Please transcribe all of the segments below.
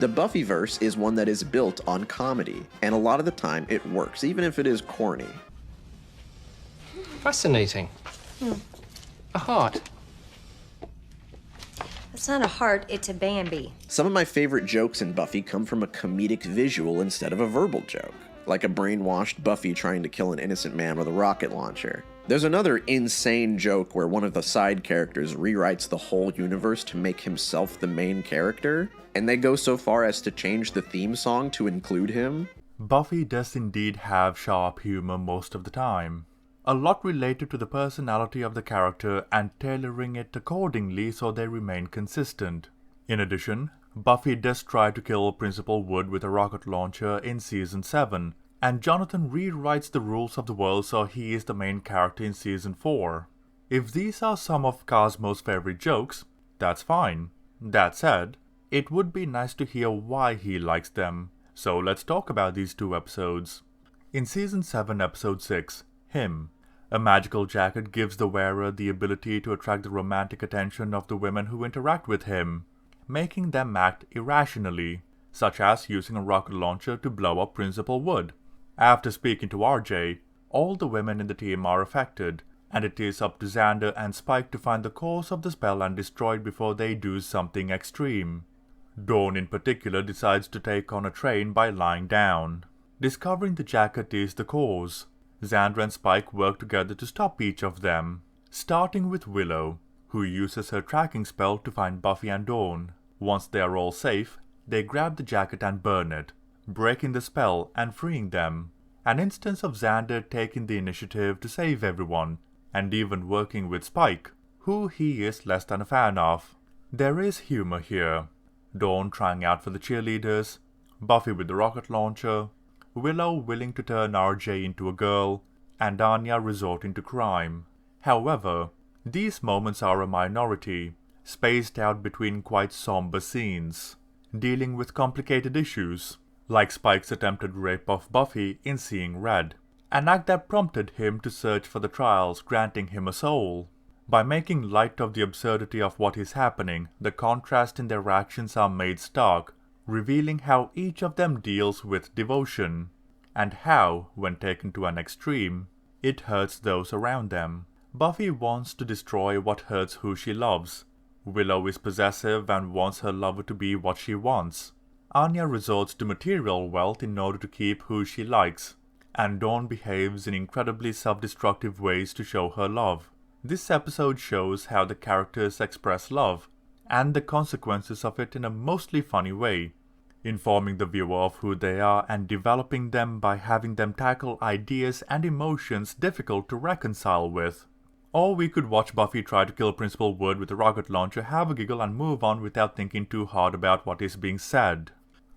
The Buffyverse is one that is built on comedy, and a lot of the time it works, even if it is corny. Fascinating. A heart. It's not a heart, it's a Bambi. Some of my favorite jokes in Buffy come from a comedic visual instead of a verbal joke, like a brainwashed Buffy trying to kill an innocent man with a rocket launcher. There's another insane joke where one of the side characters rewrites the whole universe to make himself the main character, and they go so far as to change the theme song to include him. Buffy does indeed have sharp humor most of the time. A lot related to the personality of the character and tailoring it accordingly so they remain consistent. In addition, Buffy does try to kill Principal Wood with a rocket launcher in Season 7, and Jonathan rewrites the rules of the world so he is the main character in Season 4. If these are some of Cosmo's favorite jokes, that's fine. That said, it would be nice to hear why he likes them, so let's talk about these two episodes. In Season 7, Episode 6, Him, a magical jacket gives the wearer the ability to attract the romantic attention of the women who interact with him, making them act irrationally, such as using a rocket launcher to blow up Principal Wood. After speaking to RJ, all the women in the team are affected, and it is up to Xander and Spike to find the cause of the spell and destroy it before they do something extreme. Dawn in particular decides to take on a train by lying down. Discovering the jacket is the cause. Xander and Spike work together to stop each of them, starting with Willow, who uses her tracking spell to find Buffy and Dawn. Once they are all safe, they grab the jacket and burn it, breaking the spell and freeing them. An instance of Xander taking the initiative to save everyone, and even working with Spike, who he is less than a fan of. There is humor here. Dawn trying out for the cheerleaders, Buffy with the rocket launcher, Willow willing to turn RJ into a girl, and Anya resorting to crime. However, these moments are a minority, spaced out between quite somber scenes, dealing with complicated issues, like Spike's attempted rape of Buffy in Seeing Red, an act that prompted him to search for the trials granting him a soul. By making light of the absurdity of what is happening, the contrast in their actions are made stark, revealing how each of them deals with devotion, and how, when taken to an extreme, it hurts those around them. Buffy wants to destroy what hurts who she loves. Willow is possessive and wants her lover to be what she wants. Anya resorts to material wealth in order to keep who she likes, and Dawn behaves in incredibly self-destructive ways to show her love. This episode shows how the characters express love, and the consequences of it in a mostly funny way, informing the viewer of who they are and developing them by having them tackle ideas and emotions difficult to reconcile with. Or we could watch Buffy try to kill Principal Wood with a rocket launcher, have a giggle and move on without thinking too hard about what is being said.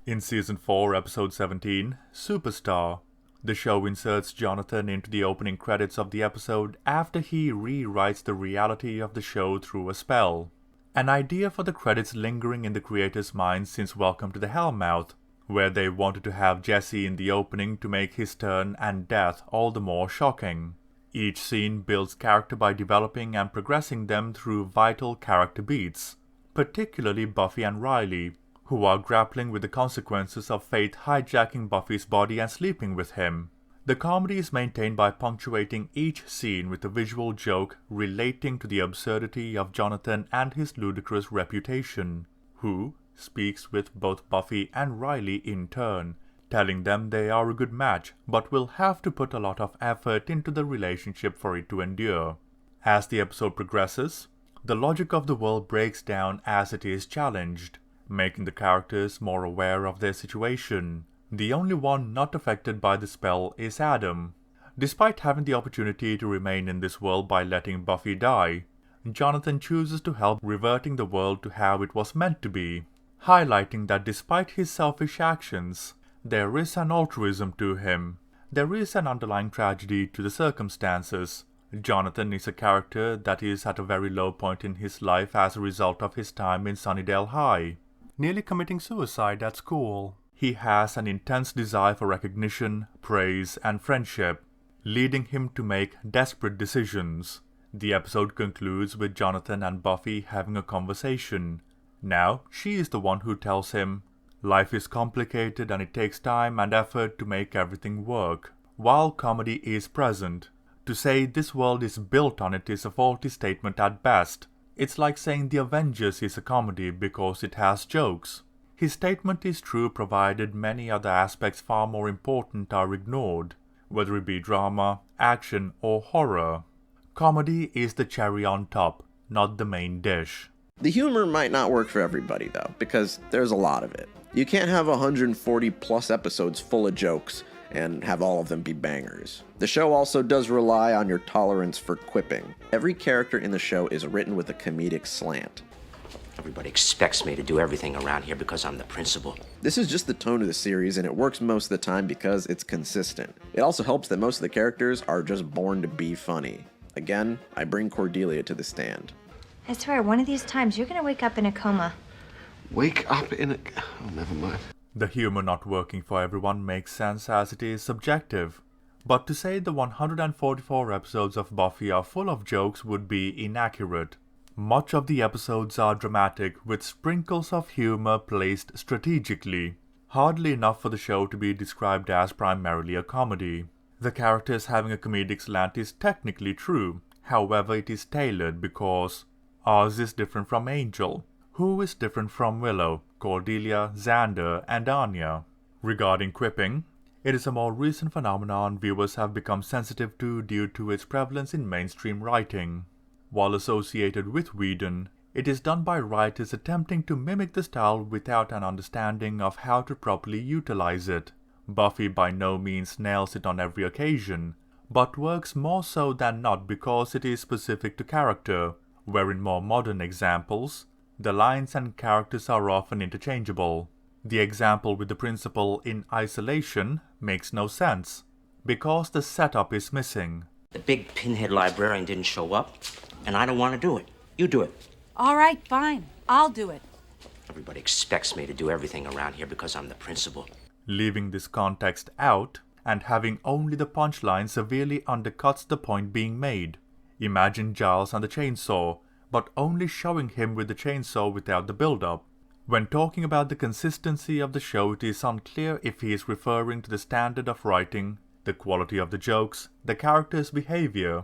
In Season 4, Episode 17, Superstar, the show inserts Jonathan into the opening credits of the episode after he rewrites the reality of the show through a spell. An idea for the credits lingering in the creators' minds since Welcome to the Hellmouth, where they wanted to have Jesse in the opening to make his turn and death all the more shocking. Each scene builds character by developing and progressing them through vital character beats, particularly Buffy and Riley, who are grappling with the consequences of fate hijacking Buffy's body and sleeping with him. The comedy is maintained by punctuating each scene with a visual joke relating to the absurdity of Jonathan and his ludicrous reputation, who speaks with both Buffy and Riley in turn, telling them they are a good match, but will have to put a lot of effort into the relationship for it to endure. As the episode progresses, the logic of the world breaks down as it is challenged, making the characters more aware of their situation. The only one not affected by the spell is Adam. Despite having the opportunity to remain in this world by letting Buffy die, Jonathan chooses to help reverting the world to how it was meant to be, highlighting that despite his selfish actions, there is an altruism to him. There is an underlying tragedy to the circumstances. Jonathan is a character that is at a very low point in his life as a result of his time in Sunnydale High, nearly committing suicide at school. He has an intense desire for recognition, praise, and friendship, leading him to make desperate decisions. The episode concludes with Jonathan and Buffy having a conversation. Now, she is the one who tells him, Life is complicated and it takes time and effort to make everything work, while comedy is present. To say this world is built on it is a faulty statement at best. It's like saying The Avengers is a comedy because it has jokes. His statement is true provided many other aspects far more important are ignored, whether it be drama, action, or horror. Comedy is the cherry on top, not the main dish. The humor might not work for everybody though, because there's a lot of it. You can't have 140 plus episodes full of jokes and have all of them be bangers. The show also does rely on your tolerance for quipping. Every character in the show is written with a comedic slant. Everybody expects me to do everything around here because I'm the principal. This is just the tone of the series, and it works most of the time because it's consistent. It also helps that most of the characters are just born to be funny. Again, I bring Cordelia to the stand. I swear, one of these times you're gonna wake up in a coma. Wake up in a... Oh, never mind. The humor not working for everyone makes sense as it is subjective. But to say the 144 episodes of Buffy are full of jokes would be inaccurate. Much of the episodes are dramatic, with sprinkles of humor placed strategically. Hardly enough for the show to be described as primarily a comedy. The characters having a comedic slant is technically true, however it is tailored because ours is different from Angel, who is different from Willow, Cordelia, Xander, and Anya. Regarding quipping, it is a more recent phenomenon viewers have become sensitive to due to its prevalence in mainstream writing. While associated with Whedon, it is done by writers attempting to mimic the style without an understanding of how to properly utilize it. Buffy by no means nails it on every occasion, but works more so than not because it is specific to character, where in more modern examples, the lines and characters are often interchangeable. The example with the principal in Isolation makes no sense, because the setup is missing. The big pinhead librarian didn't show up, and I don't want to do it. You do it. All right, fine. I'll do it. Everybody expects me to do everything around here because I'm the principal. Leaving this context out, and having only the punchline severely undercuts the point being made. Imagine Giles and the chainsaw, but only showing him with the chainsaw without the build-up. When talking about the consistency of the show, it is unclear if he is referring to the standard of writing, the quality of the jokes, the character's behavior,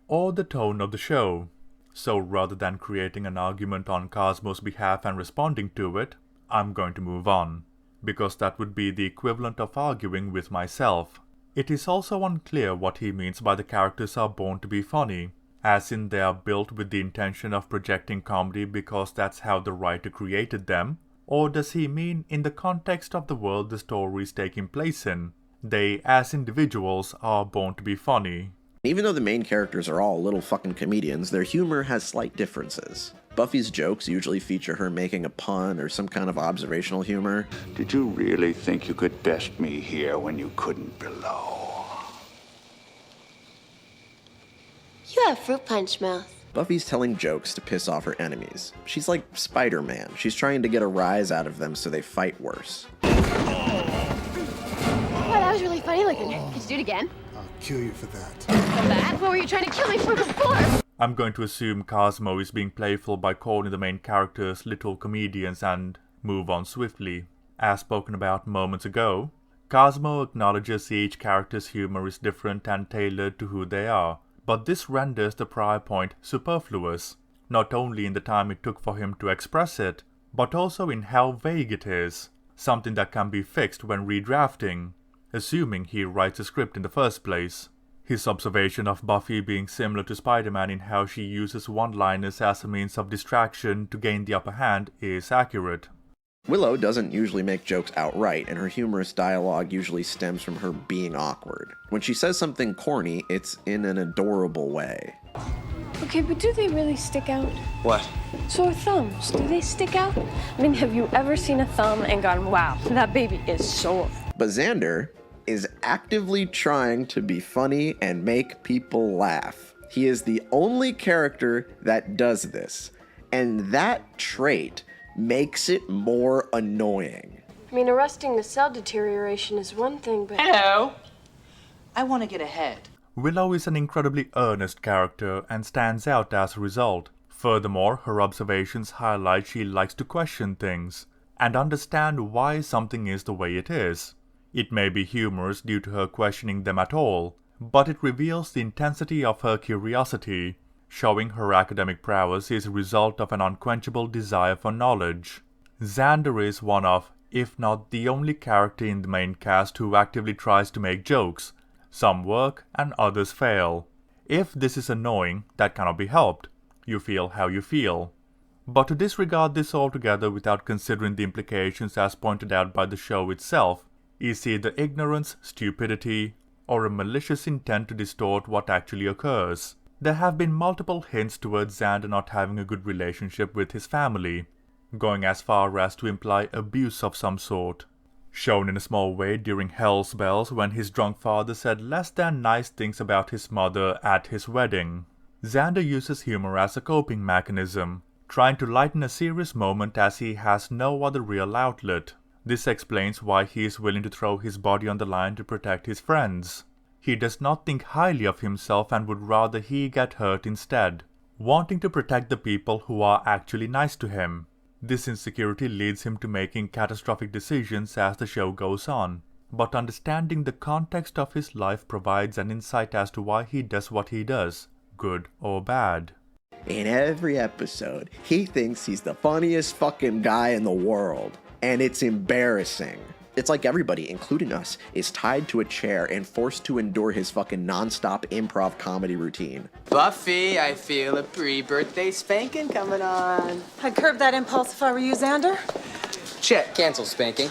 or the tone of the show. So rather than creating an argument on Cosmo's behalf and responding to it, I'm going to move on, because that would be the equivalent of arguing with myself. It is also unclear what he means by the characters are born to be funny, as in they are built with the intention of projecting comedy because that's how the writer created them, or does he mean in the context of the world the story is taking place in, they as individuals are born to be funny. Even though the main characters are all little fucking comedians, their humor has slight differences. Buffy's jokes usually feature her making a pun or some kind of observational humor. Did you really think you could best me here when you couldn't below? You have fruit punch mouth. Buffy's telling jokes to piss off her enemies. She's like Spider-Man. She's trying to get a rise out of them so they fight worse. Oh, that was really funny looking. Could you do it again? I'll kill you for that. For that? What were you trying to kill me for before? I'm going to assume Cosmo is being playful by calling the main characters little comedians and move on swiftly. As spoken about moments ago, Cosmo acknowledges each character's humor is different and tailored to who they are, but this renders the prior point superfluous, not only in the time it took for him to express it, but also in how vague it is, something that can be fixed when redrafting, assuming he writes a script in the first place. His observation of Buffy being similar to Spider-Man in how she uses one-liners as a means of distraction to gain the upper hand is accurate. Willow doesn't usually make jokes outright, and her humorous dialogue usually stems from her being awkward. When she says something corny, it's in an adorable way. Okay, but do they really stick out? What? Sore thumbs, do they stick out? I mean, have you ever seen a thumb and gone, wow, that baby is sore? But Xander is actively trying to be funny and make people laugh. He is the only character that does this, and that trait makes it more annoying. I mean, arresting the cell deterioration is one thing, but... Hello. I want to get ahead. Willow is an incredibly earnest character and stands out as a result. Furthermore, her observations highlight she likes to question things. and understand why something is the way it is. It may be humorous due to her questioning them at all, but it reveals the intensity of her curiosity, showing her academic prowess is a result of an unquenchable desire for knowledge. Xander is one of, if not the only character in the main cast who actively tries to make jokes. Some work and others fail. If this is annoying, that cannot be helped. You feel how you feel. But to disregard this altogether without considering the implications as pointed out by the show itself is either ignorance, stupidity, or a malicious intent to distort what actually occurs. There have been multiple hints towards Xander not having a good relationship with his family, going as far as to imply abuse of some sort. Shown in a small way during Hell's Bells when his drunk father said less than nice things about his mother at his wedding. Xander uses humor as a coping mechanism, trying to lighten a serious moment as he has no other real outlet. This explains why he is willing to throw his body on the line to protect his friends. He does not think highly of himself and would rather he get hurt instead, wanting to protect the people who are actually nice to him. This insecurity leads him to making catastrophic decisions as the show goes on, but understanding the context of his life provides an insight as to why he does what he does, good or bad. In every episode, he thinks he's the funniest fucking guy in the world, and it's embarrassing. It's like everybody, including us, is tied to a chair and forced to endure his fucking non-stop improv comedy routine. Buffy, I feel a pre-birthday spanking coming on. I'd curb that impulse if I were you, Xander. Check, cancel spanking.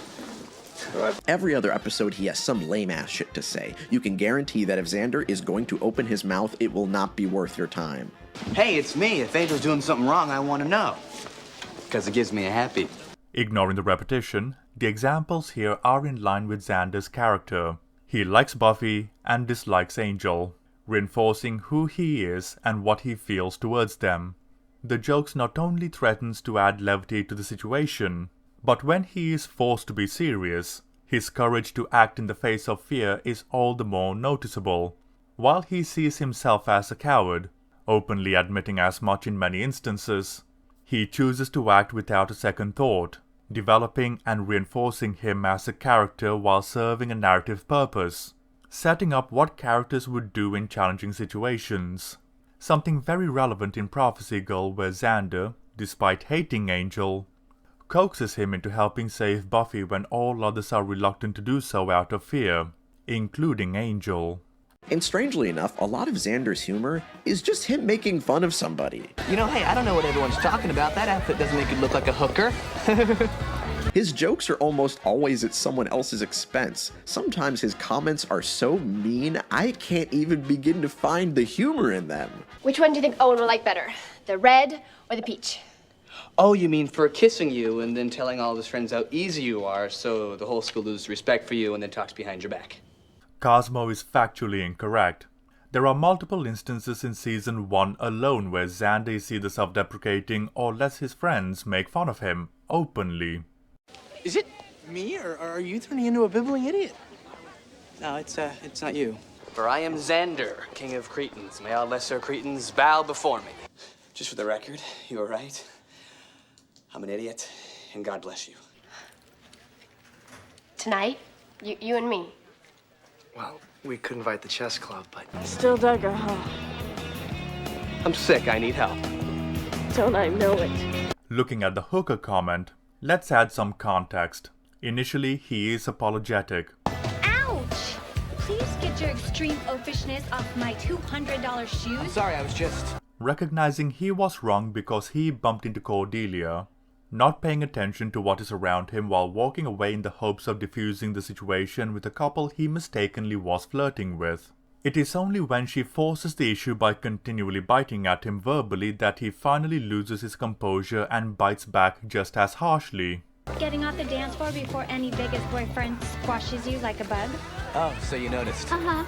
Every other episode he has some lame-ass shit to say. You can guarantee that if Xander is going to open his mouth, it will not be worth your time. Hey, it's me. If Angel's doing something wrong, I want to know. Because it gives me a happy. Ignoring the repetition, the examples here are in line with Xander's character. He likes Buffy and dislikes Angel, reinforcing who he is and what he feels towards them. The jokes not only threatens to add levity to the situation, but when he is forced to be serious, his courage to act in the face of fear is all the more noticeable. While he sees himself as a coward, openly admitting as much in many instances, he chooses to act without a second thought, developing and reinforcing him as a character while serving a narrative purpose, setting up what characters would do in challenging situations. Something very relevant in Prophecy Girl where Xander, despite hating Angel, coaxes him into helping save Buffy when all others are reluctant to do so out of fear, including Angel. And strangely enough, a lot of Xander's humor is just him making fun of somebody. You know, hey, I don't know what everyone's talking about. That outfit doesn't make you look like a hooker. His jokes are almost always at someone else's expense. Sometimes his comments are so mean, I can't even begin to find the humor in them. Which one do you think Owen will like better? The red or the peach? Oh, you mean for kissing you and then telling all of his friends how easy you are so the whole school loses respect for you and then talks behind your back. Cosmo is factually incorrect. There are multiple instances in Season 1 alone where Xander is either self-deprecating or lets his friends make fun of him openly. Is it me, or are you turning into a bibbling idiot? No, it's not you. For I am Xander, king of Cretans. May all lesser Cretans bow before me. Just for the record, you were right. I'm an idiot, and God bless you. Tonight, you and me. Well, we could invite the chess club, but Still dug her, huh? I'm sick. I need help. Don't I know it? Looking at the hooker comment, let's add some context. Initially, he is apologetic. Ouch! Please get your extreme oafishness off my $200 shoes. I'm sorry, I was just... Recognizing he was wrong because he bumped into Cordelia, not paying attention to what is around him while walking away in the hopes of diffusing the situation with a couple he mistakenly was flirting with. It is only when she forces the issue by continually biting at him verbally that he finally loses his composure and bites back just as harshly. Getting off the dance floor before any Vegas boyfriend squashes you like a bug? Oh, so you noticed. Uh-huh.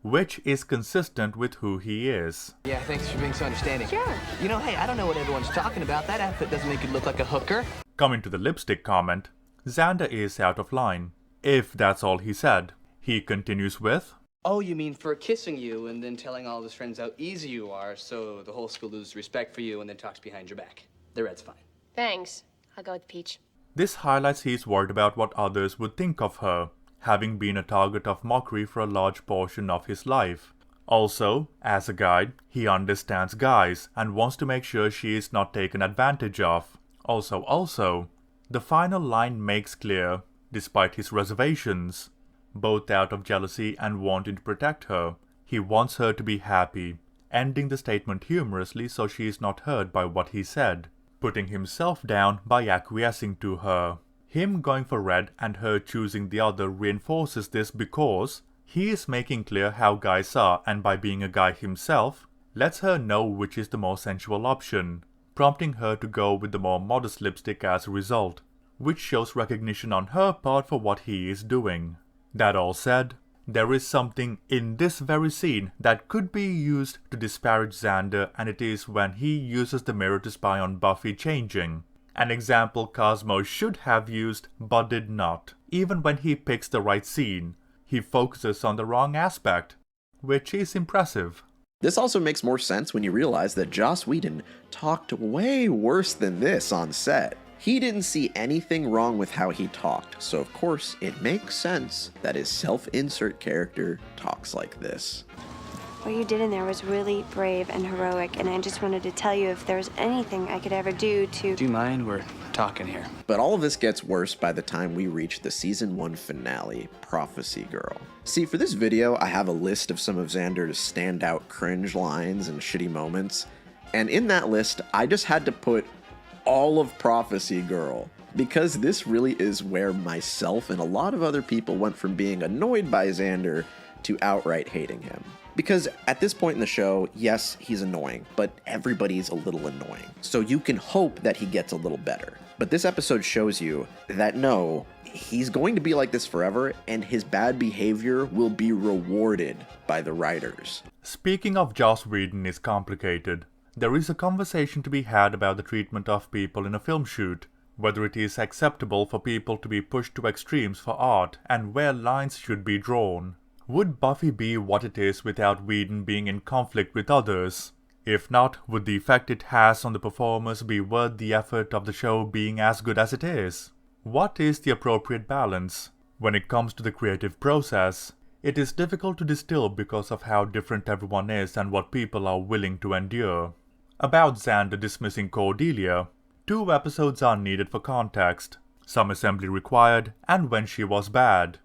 Which is consistent with who he is. Yeah, thanks for being so understanding. Sure. You know, hey, I don't know what everyone's talking about. That outfit doesn't make you look like a hooker. Coming to the lipstick comment, Xander is out of line, if that's all he said. He continues with, Oh, you mean for kissing you and then telling all of his friends how easy you are so the whole school loses respect for you and then talks behind your back. The red's fine. Thanks. I'll go with peach. This highlights he's worried about what others would think of her, having been a target of mockery for a large portion of his life. Also, as a guide, he understands guys and wants to make sure she is not taken advantage of. Also, the final line makes clear, despite his reservations, both out of jealousy and wanting to protect her, he wants her to be happy, ending the statement humorously so she is not hurt by what he said, putting himself down by acquiescing to her. Him going for Red and her choosing the other reinforces this because he is making clear how guys are, and by being a guy himself, lets her know which is the more sensual option, prompting her to go with the more modest lipstick as a result, which shows recognition on her part for what he is doing. That all said, there is something in this very scene that could be used to disparage Xander, and it is when he uses the mirror to spy on Buffy changing. An example Cosmo should have used but did not. Even when he picks the right scene, he focuses on the wrong aspect, which is impressive. This also makes more sense when you realize that Joss Whedon talked way worse than this on set. He didn't see anything wrong with how he talked, so of course it makes sense that his self-insert character talks like this. What you did in there was really brave and heroic, and I just wanted to tell you if there was anything I could ever do to... Do you mind? We're talking here. But all of this gets worse by the time we reach the season 1 finale, Prophecy Girl. See, for this video, I have a list of some of Xander's standout cringe lines and shitty moments, and in that list, I just had to put all of Prophecy Girl, because this really is where myself and a lot of other people went from being annoyed by Xander to outright hating him. Because at this point in the show, yes, he's annoying, but everybody's a little annoying. So you can hope that he gets a little better. But this episode shows you that no, he's going to be like this forever, and his bad behavior will be rewarded by the writers. Speaking of Joss Whedon is complicated. There is a conversation to be had about the treatment of people in a film shoot, whether it is acceptable for people to be pushed to extremes for art, and where lines should be drawn. Would Buffy be what it is without Whedon being in conflict with others? If not, would the effect it has on the performers be worth the effort of the show being as good as it is? What is the appropriate balance? When it comes to the creative process, it is difficult to distill because of how different everyone is and what people are willing to endure. About Xander dismissing Cordelia, 2 episodes are needed for context, some assembly required, and when she was bad.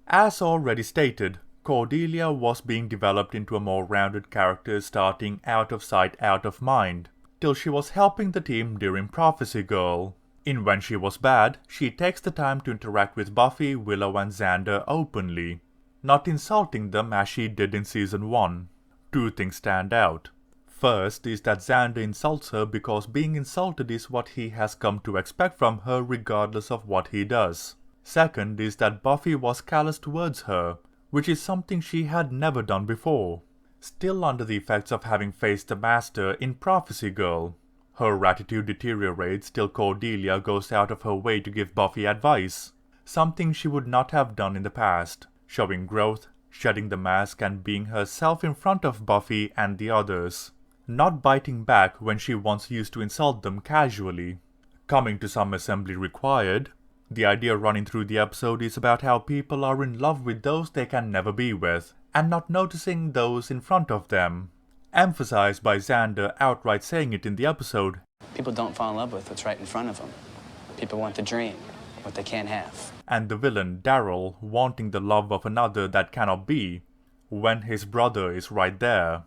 As already stated, Cordelia was being developed into a more rounded character starting out of sight, out of mind, till she was helping the team during Prophecy Girl. In When She Was Bad, she takes the time to interact with Buffy, Willow and Xander openly, not insulting them as she did in Season 1. 2 things stand out. First is that Xander insults her because being insulted is what he has come to expect from her regardless of what he does. Second is that Buffy was callous towards her, which is something she had never done before. Still under the effects of having faced the Master in Prophecy Girl, her attitude deteriorates till Cordelia goes out of her way to give Buffy advice, something she would not have done in the past, showing growth, shedding the mask and being herself in front of Buffy and the others, not biting back when she once used to insult them casually. Coming to some assembly required, the idea running through the episode is about how people are in love with those they can never be with, and not noticing those in front of them. Emphasized by Xander outright saying it in the episode. People don't fall in love with what's right in front of them. People want the dream, what they can't have. And the villain, Daryl, wanting the love of another that cannot be, when his brother is right there.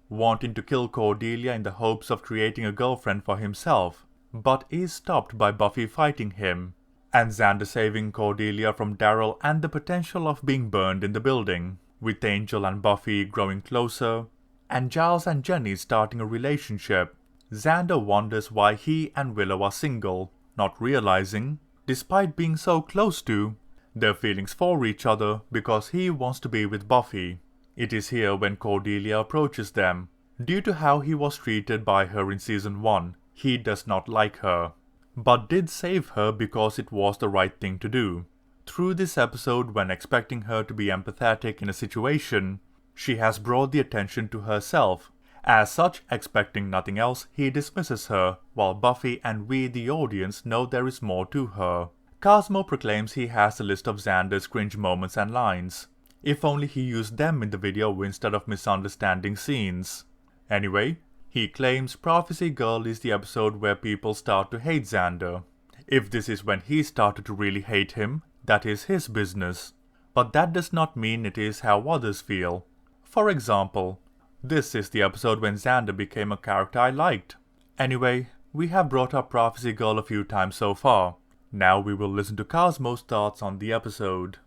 Wanting to kill Cordelia in the hopes of creating a girlfriend for himself, but is stopped by Buffy fighting him, and Xander saving Cordelia from Daryl and the potential of being burned in the building, with Angel and Buffy growing closer, and Giles and Jenny starting a relationship. Xander wonders why he and Willow are single, not realizing, despite being so close to, their feelings for each other because he wants to be with Buffy. It is here when Cordelia approaches them. Due to how he was treated by her in Season 1, he does not like her, but did save her because it was the right thing to do. Through this episode, when expecting her to be empathetic in a situation, she has brought the attention to herself, As such, expecting nothing else, he dismisses her, while Buffy and we the audience know there is more to her. Cosmo proclaims he has a list of Xander's cringe moments and lines. If only he used them in the video instead of misunderstanding scenes. Anyway, he claims Prophecy Girl is the episode where people start to hate Xander. If this is when he started to really hate him, that is his business. But that does not mean it is how others feel. For example, this is the episode when Xander became a character I liked. Anyway, we have brought up Prophecy Girl a few times so far. Now we will listen to Cosmo's thoughts on the episode.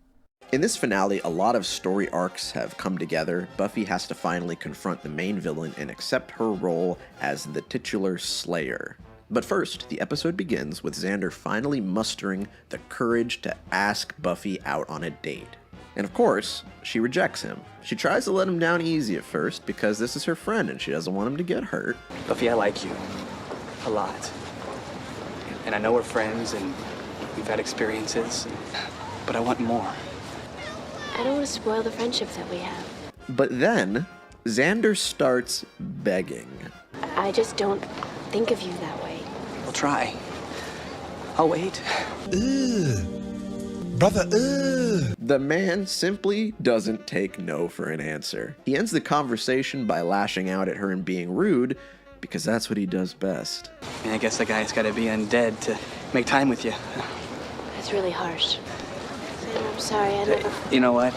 In this finale, a lot of story arcs have come together. Buffy has to finally confront the main villain and accept her role as the titular Slayer. But first, the episode begins with Xander finally mustering the courage to ask Buffy out on a date. And of course, she rejects him. She tries to let him down easy at first because this is her friend and she doesn't want him to get hurt. Buffy, I like you. A lot. And I know we're friends and we've had experiences, but I want more. I don't want to spoil the friendship that we have. But then, Xander starts begging. I just don't think of you that way. I'll try. I'll wait. Brother, The man simply doesn't take no for an answer. He ends the conversation by lashing out at her and being rude, because that's what he does best. I guess the guy's gotta be undead to make time with you. That's really harsh. I'm sorry, I never... You know what?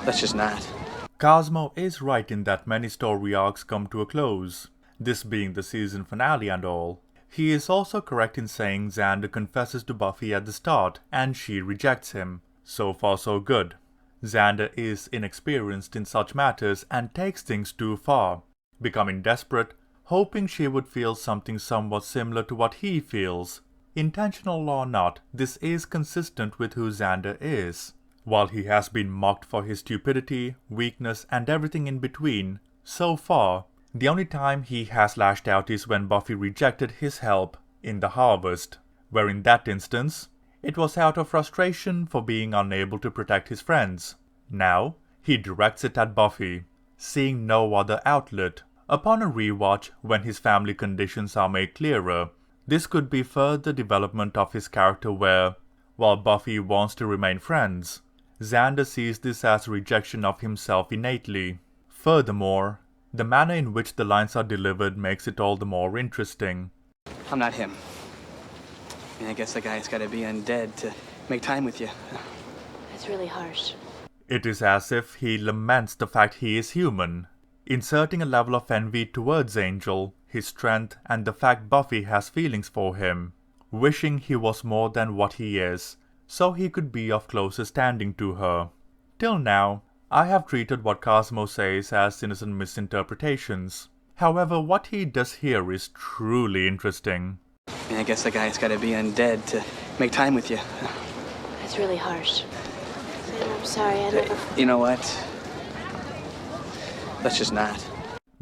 Let's just not. Cosmo is right in that many story arcs come to a close, this being the season finale and all. He is also correct in saying Xander confesses to Buffy at the start, and she rejects him. So far so good. Xander is inexperienced in such matters and takes things too far, becoming desperate, hoping she would feel something somewhat similar to what he feels. Intentional or not, this is consistent with who Xander is. While he has been mocked for his stupidity, weakness, and everything in between, so far, the only time he has lashed out is when Buffy rejected his help in The Harvest, where in that instance, it was out of frustration for being unable to protect his friends. Now, he directs it at Buffy, seeing no other outlet. Upon a rewatch, when his family conditions are made clearer, this could be further development of his character where, while Buffy wants to remain friends, Xander sees this as rejection of himself innately. Furthermore, the manner in which the lines are delivered makes it all the more interesting. I'm not him. I guess the guy's gotta be undead to make time with you. That's really harsh. It is as if he laments the fact he is human, inserting a level of envy towards Angel, his strength, and the fact Buffy has feelings for him, wishing he was more than what he is, so he could be of closer standing to her. Till now, I have treated what Cosmo says as innocent misinterpretations. However, what he does here is truly interesting. I guess the guy's gotta be undead to make time with you. That's really harsh. I'm sorry, I never... You know what? Let's just not.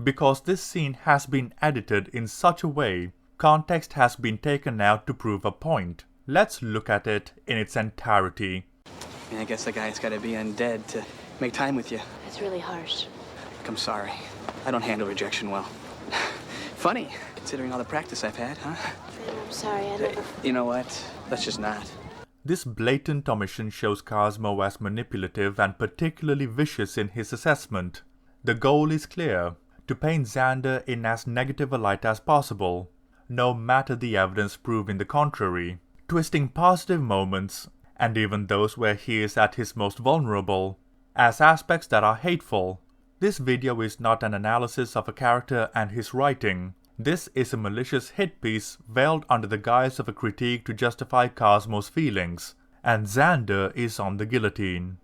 Because this scene has been edited in such a way, context has been taken out to prove a point. Let's look at it in its entirety. I guess the guy's gotta be undead to make time with you. That's really harsh. Look, I'm sorry. I don't handle rejection well. Funny, considering all the practice I've had, huh? I'm sorry, I never... You know what? Let's just not. This blatant omission shows Cosmo as manipulative and particularly vicious in his assessment. The goal is clear, to paint Xander in as negative a light as possible, no matter the evidence proving the contrary, twisting positive moments, and even those where he is at his most vulnerable, as aspects that are hateful. This video is not an analysis of a character and his writing. This is a malicious hit piece veiled under the guise of a critique to justify Cosmo's feelings, and Xander is on the guillotine.